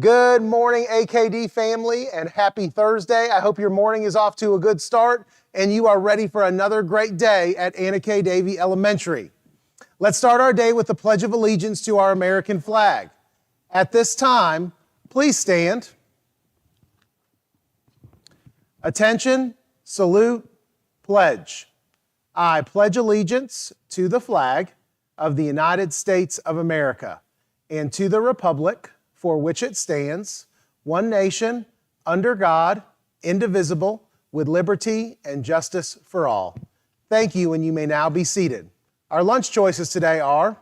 Good morning, AKD family, and happy Thursday. I hope your morning is off to a good start and you are ready for another great day at Akd Tv Elementary. Let's start our day with the Pledge of Allegiance to our American flag. At this time, please stand. Attention, salute, pledge. I pledge allegiance to the flag of the United States of America and to the republic for which it stands, one nation, under God, indivisible, with liberty and justice for all. Thank you, and you may now be seated. Our lunch choices today are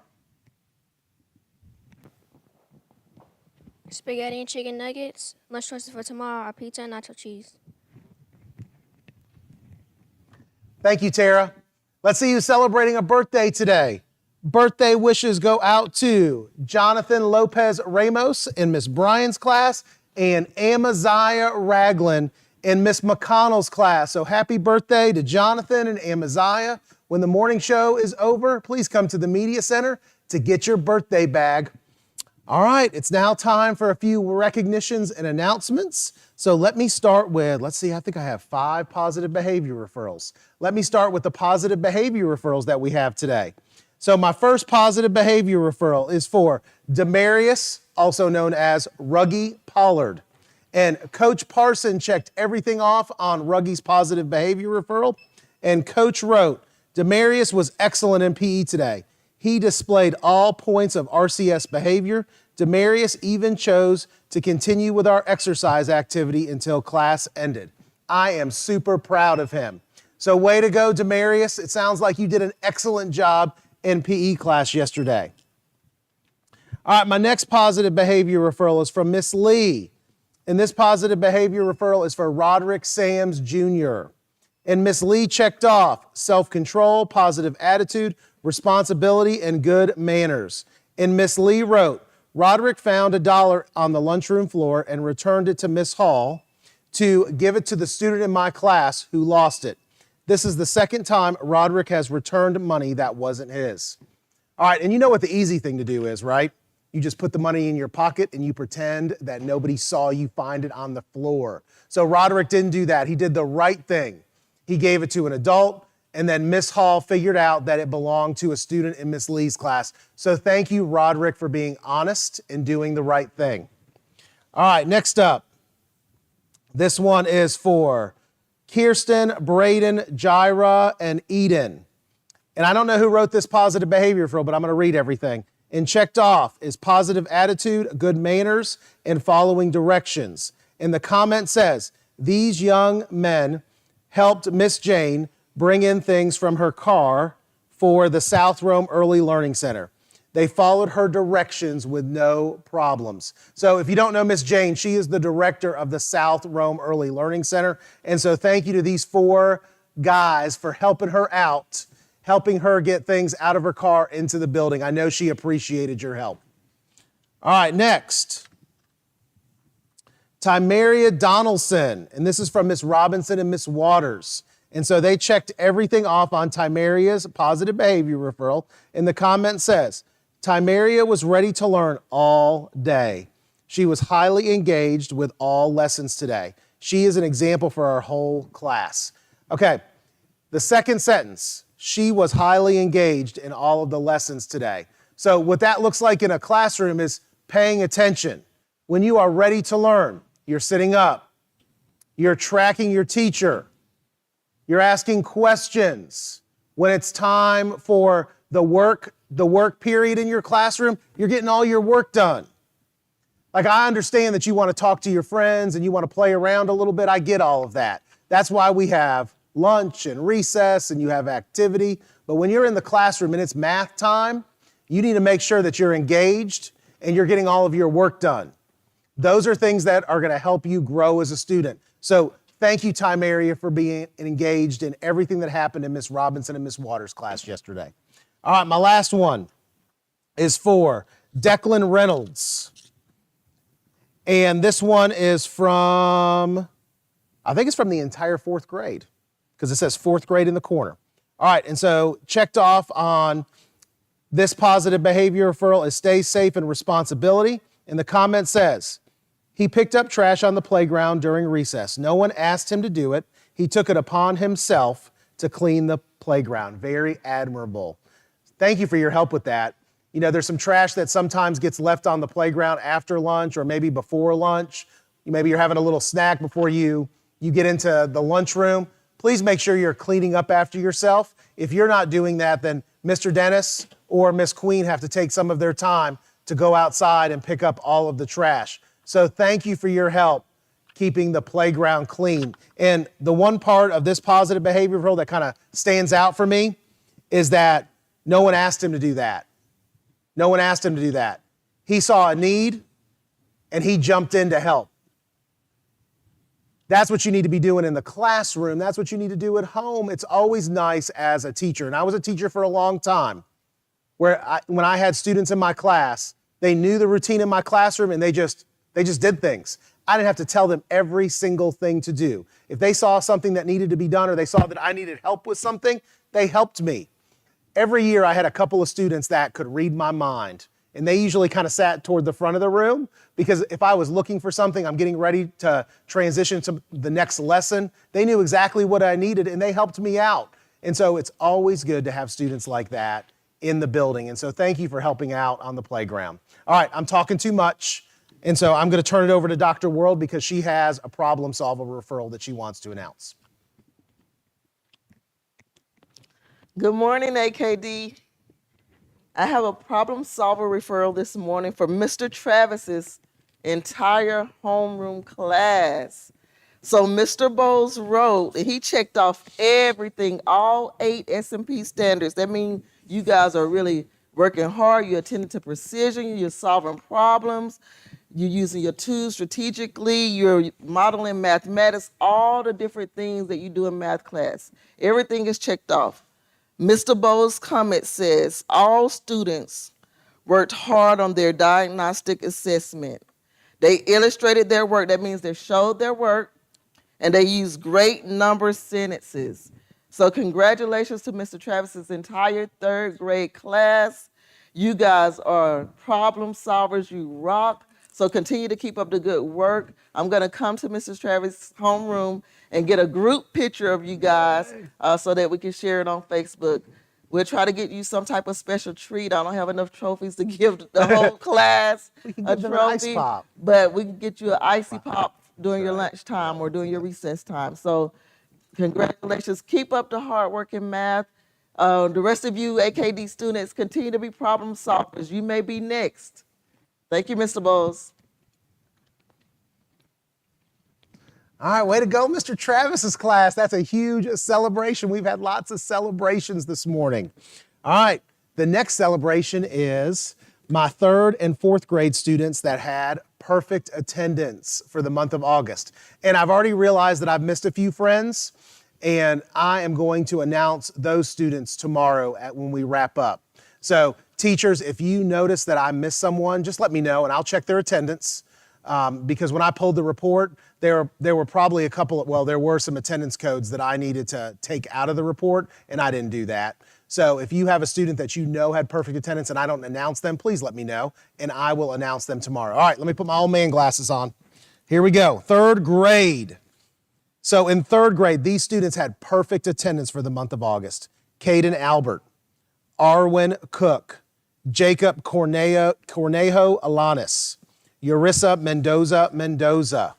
spaghetti and chicken nuggets. Lunch choices for tomorrow are pizza and nacho cheese. Thank you, Tara. Let's see who's celebrating a birthday today. Birthday wishes go out to Jonathan Lopez Ramos in Miss Bryan's class and Amaziah Ragland in Miss McConnell's class. So happy birthday to Jonathan and Amaziah. When the morning show is over, please come to the Media Center to get your birthday bag. All right, it's now time for a few recognitions and announcements. So let me start with, I think I have 5 positive behavior referrals. Let me start with the positive behavior referrals that we have today. So my first positive behavior referral is for Demarius, also known as Ruggie Pollard. And Coach Parson checked everything off on Ruggie's positive behavior referral. And Coach wrote, Demarius was excellent in PE today. He displayed all points of RCS behavior. Demarius even chose to continue with our exercise activity until class ended. I am super proud of him. So way to go, Demarius. It sounds like you did an excellent job in PE class yesterday. All right, my next positive behavior referral is from Miss Lee. And this positive behavior referral is for Roderick Sams Jr. And Miss Lee checked off self-control, positive attitude, responsibility, and good manners. And Miss Lee wrote, Roderick found $1 on the lunchroom floor and returned it to Miss Hall to give it to the student in my class who lost it. This is the second time Roderick has returned money that wasn't his. All right, and you know what the easy thing to do is, right? You just put the money in your pocket and you pretend that nobody saw you find it on the floor. So Roderick didn't do that. He did the right thing. He gave it to an adult, and then Miss Hall figured out that it belonged to a student in Miss Lee's class. So thank you, Roderick, for being honest and doing the right thing. All right, next up. This one is for Kirsten, Braden, Jaira, and Eden. And I don't know who wrote this positive behavior referral, but I'm going to read everything. And checked off is positive attitude, good manners, and following directions. And the comment says, these young men helped Miss Jane bring in things from her car for the South Rome Early Learning Center. They followed her directions with no problems. So if you don't know Miss Jane, she is the director of the South Rome Early Learning Center. And so thank you to these 4 guys for helping her out, helping her get things out of her car into the building. I know she appreciated your help. All right, next. Tymeria Donaldson, and this is from Miss Robinson and Miss Waters. And so they checked everything off on Tymeria's positive behavior referral. And the comment says, Tymeria was ready to learn all day. She was highly engaged with all lessons today. She is an example for our whole class. Okay, the second sentence, she was highly engaged in all of the lessons today. So what that looks like in a classroom is paying attention. When you are ready to learn, you're sitting up, you're tracking your teacher, you're asking questions. When it's time for the work period in your classroom, you're getting all your work done. Like, I understand that you want to talk to your friends and you want to play around a little bit. I get all of that. That's why we have lunch and recess and you have activity. But when you're in the classroom and it's math time, you need to make sure that you're engaged and you're getting all of your work done. Those are things that are going to help you grow as a student. So thank you, Tymeria, for being engaged in everything that happened in Miss Robinson and Miss Waters' class yesterday. All right, my last one is for Declan Reynolds. And this one is from, I think it's from the entire 4th grade, because it says 4th grade in the corner. All right, and so checked off on this positive behavior referral is stay safe and responsibility. And the comment says, He picked up trash on the playground during recess. No one asked him to do it. He took it upon himself to clean the playground. Very admirable. Thank you for your help with that. You know, there's some trash that sometimes gets left on the playground after lunch or maybe before lunch. Maybe you're having a little snack before you get into the lunchroom. Please make sure you're cleaning up after yourself. If you're not doing that, then Mr. Dennis or Miss Queen have to take some of their time to go outside and pick up all of the trash. So thank you for your help keeping the playground clean. And the one part of this positive behavior rule that kind of stands out for me is that no one asked him to do that. No one asked him to do that. He saw a need and he jumped in to help. That's what you need to be doing in the classroom. That's what you need to do at home. It's always nice as a teacher. And I was a teacher for a long time where when I had students in my class, they knew the routine in my classroom and they just did things. I didn't have to tell them every single thing to do. If they saw something that needed to be done or they saw that I needed help with something, they helped me. Every year I had a couple of students that could read my mind, and they usually kind of sat toward the front of the room because if I was looking for something, I'm getting ready to transition to the next lesson, they knew exactly what I needed and they helped me out. And so it's always good to have students like that in the building. And so thank you for helping out on the playground. All right, I'm talking too much. And so I'm going to turn it over to Dr. World because she has a problem solver referral that she wants to announce. Good morning, AKD. I have a problem solver referral this morning for Mr. Travis's entire homeroom class. So Mr. Bowles wrote, and he checked off everything, all 8 S&P standards. That means you guys are really working hard. You're attending to precision. You're solving problems. You're using your tools strategically. You're modeling mathematics, all the different things that you do in math class. Everything is checked off. Mr. Bowles' comment says, all students worked hard on their diagnostic assessment. They illustrated their work. That means they showed their work, and they used great number sentences. So congratulations to Mr. Travis's entire 3rd grade class. You guys are problem solvers. You rock. So continue to keep up the good work. I'm going to come to Mrs. Travis' homeroom and get a group picture of you guys so that we can share it on Facebook. We'll try to get you some type of special treat. I don't have enough trophies to give the whole class We can a give them an ice trophy, pop. but we can get you an icy pop during your lunchtime or during your recess time. So congratulations. Keep up the hard work in math. The rest of you AKD students, continue to be problem solvers. You may be next. Thank you, Mr. Bowles. All right, way to go, Mr. Travis's class. That's a huge celebration. We've had lots of celebrations this morning. All right, the next celebration is my 3rd and 4th grade students that had perfect attendance for the month of August. And I've already realized that I've missed a few friends, and I am going to announce those students tomorrow when we wrap up. So teachers, if you notice that I missed someone, just let me know and I'll check their attendance. Because when I pulled the report, there were probably there were some attendance codes that I needed to take out of the report, and I didn't do that. So if you have a student that you know had perfect attendance and I don't announce them, please let me know, and I will announce them tomorrow. All right, let me put my old man glasses on. Here we go, 3rd grade. So in 3rd grade, these students had perfect attendance for the month of August. Caden Albert, Arwen Cook, Jacob Cornejo Alanis, Urissa Mendoza,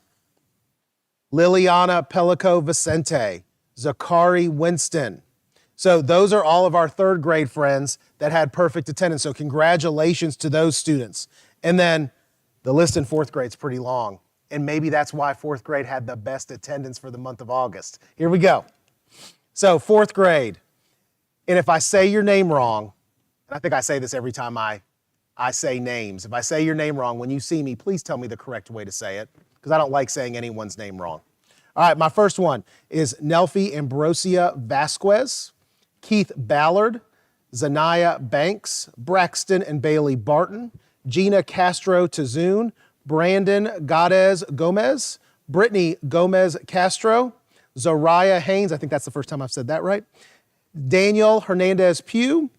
Liliana Pelico Vicente, Zakari Winston. So those are all of our 3rd grade friends that had perfect attendance. So congratulations to those students. And then the list in 4th grade is pretty long. And maybe that's why 4th grade had the best attendance for the month of August. Here we go. So 4th grade. And if I say your name wrong, and I think I say this every time I say names. If I say your name wrong, when you see me, please tell me the correct way to say it, because I don't like saying anyone's name wrong. All right, my first one is Nelfi Ambrosia Vasquez, Keith Ballard, Zanaya Banks, Braxton and Bailey Barton, Gina Castro Tazoon, Brandon Gadez Gomez, Brittany Gomez Castro, Zariah Haynes, I think that's the first time I've said that right, Daniel Hernandez Pugh,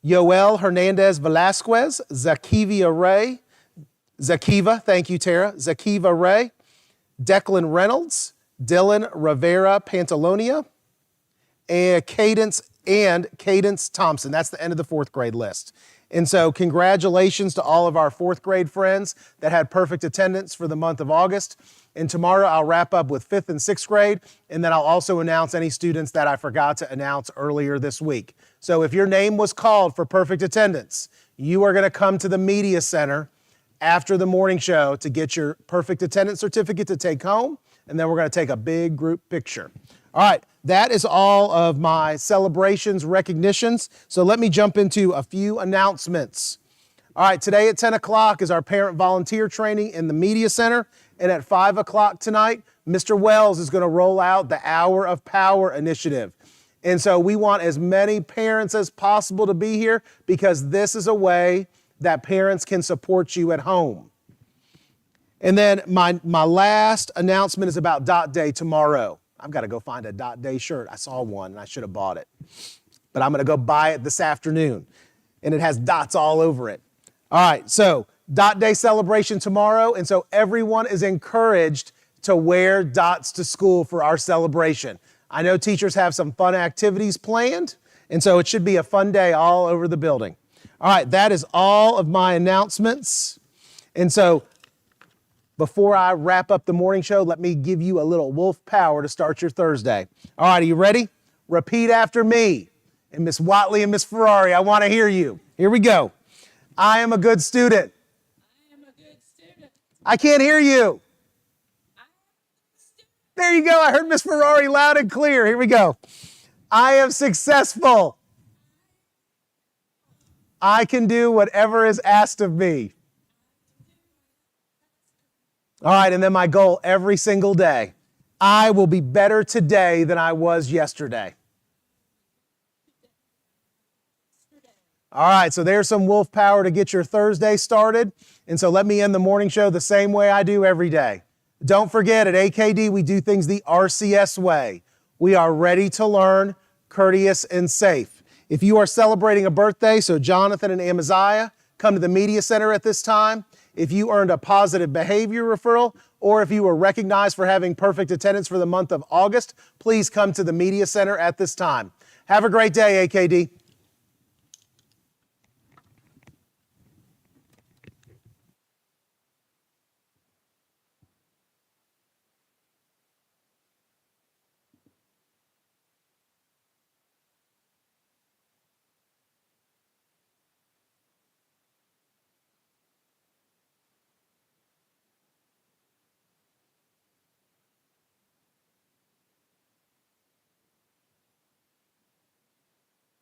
Yoel Hernandez Velasquez, Zakivia Ray, Zakiva, thank you, Tara. Zakiva Ray, Declan Reynolds, Dylan Rivera Pantalonia, and Cadence Thompson. That's the end of the fourth grade list. And so congratulations to all of our fourth grade friends that had perfect attendance for the month of August. And tomorrow I'll wrap up with fifth and sixth grade, and then I'll also announce any students that I forgot to announce earlier this week. So if your name was called for perfect attendance, you are going to come to the Media Center after the morning show to get your perfect attendance certificate to take home, and then we're going to take a big group picture. All right, that is all of my celebrations, recognitions. So let me jump into a few announcements. All right, today at 10 o'clock is our parent volunteer training in the Media Center. And at 5 o'clock tonight, Mr. Wells is going to roll out the Hour of Power initiative. And so we want as many parents as possible to be here because this is a way that parents can support you at home. And then my last announcement is about Dot Day tomorrow. I've got to go find a Dot Day shirt. I saw one and I should have bought it. But I'm going to go buy it this afternoon. And it has dots all over it. All right, so Dot Day celebration tomorrow. And so everyone is encouraged to wear dots to school for our celebration. I know teachers have some fun activities planned. And so it should be a fun day all over the building. All right, that is all of my announcements. And so before I wrap up the morning show, let me give you a little wolf power to start your Thursday. All right, are you ready? Repeat after me. And Miss Watley and Miss Ferrari, I want to hear you. Here we go. I am a good student. I am a good student. I can't hear you. There you go. I heard Miss Ferrari loud and clear. Here we go. I am successful. I can do whatever is asked of me. All right, and then my goal every single day. I will be better today than I was yesterday. All right, so there's some wolf power to get your Thursday started. And so let me end the morning show the same way I do every day. Don't forget, at AKD, we do things the RCS way. We are ready to learn, courteous, and safe. If you are celebrating a birthday, so Jonathan and Amaziah, come to the Media Center at this time. If you earned a positive behavior referral, or if you were recognized for having perfect attendance for the month of August, please come to the Media Center at this time. Have a great day, AKD.